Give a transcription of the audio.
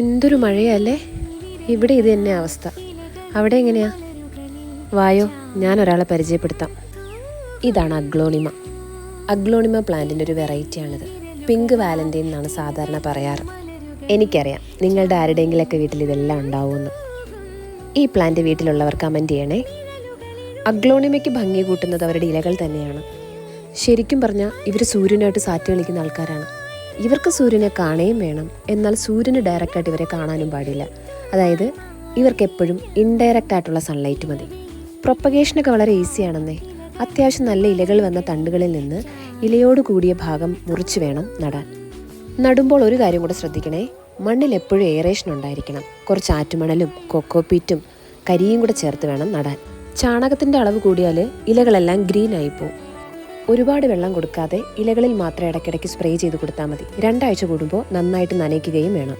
എന്തൊരു മഴയല്ലേ. ഇവിടെ ഇത് തന്നെ അവസ്ഥ. അവിടെ എങ്ങനെയാ? വായോ, ഞാൻ ഒരാളെ പരിചയപ്പെടുത്താം. ഇതാണ് അഗ്ലോണിമ. അഗ്ലോണിമ പ്ലാന്റിൻ്റെ ഒരു വെറൈറ്റിയാണിത്. പിങ്ക് വാലന്റൈൻ എന്നാണ് സാധാരണ പറയാറ്. എനിക്കറിയാം നിങ്ങളുടെ ആരുടെയെങ്കിലൊക്കെ വീട്ടിൽ ഇതെല്ലാം ഉണ്ടാവുമെന്ന്. ഈ പ്ലാന്റ് വീട്ടിലുള്ളവർ കമൻറ്റ് ചെയ്യണേ. അഗ്ലോണിമയ്ക്ക് ഭംഗി കൂട്ടുന്നത് അവരുടെ ഇലകൾ തന്നെയാണ്. ശരിക്കും പറഞ്ഞാൽ ഇവർ സൂര്യനായിട്ട് സാറ്റ് കളിക്കുന്ന ആൾക്കാരാണ്. ഇവർക്ക് സൂര്യനെ കാണുകയും വേണം, എന്നാൽ സൂര്യന് ഡയറക്റ്റായിട്ട് ഇവരെ കാണാനും പാടില്ല. അതായത് ഇവർക്ക് എപ്പോഴും ഇൻഡയറക്റ്റ് ആയിട്ടുള്ള സൺലൈറ്റ് മതി. പ്രൊപ്പഗേഷനൊക്കെ വളരെ ഈസിയാണെന്നേ. അത്യാവശ്യം നല്ല ഇലകൾ വന്ന തണ്ടുകളിൽ നിന്ന് ഇലയോട് കൂടിയ ഭാഗം മുറിച്ച് വേണം നടാൻ. നടുമ്പോൾ ഒരു കാര്യം കൂടെ ശ്രദ്ധിക്കണേ. മണ്ണിൽ എപ്പോഴും എയറേഷൻ ഉണ്ടായിരിക്കണം. കുറച്ച് ആറ്റുമണലും കൊക്കോപീറ്റും കരിയും കൂടെ ചേർത്ത് വേണം നടാൻ. ചാണകത്തിൻ്റെ അളവ് കൂടിയാൽ ഇലകളെല്ലാം ഗ്രീൻ ആയിപ്പോവും. ഒരുപാട് വെള്ളം കൊടുക്കാതെ ഇലകളിൽ മാത്രം ഇടയ്ക്കിടയ്ക്ക് സ്പ്രേ ചെയ്ത് കൊടുത്താൽ മതി. 2 ആഴ്ച കൂടുമ്പോൾ നന്നായിട്ട് നനയ്ക്കുകയും വേണം.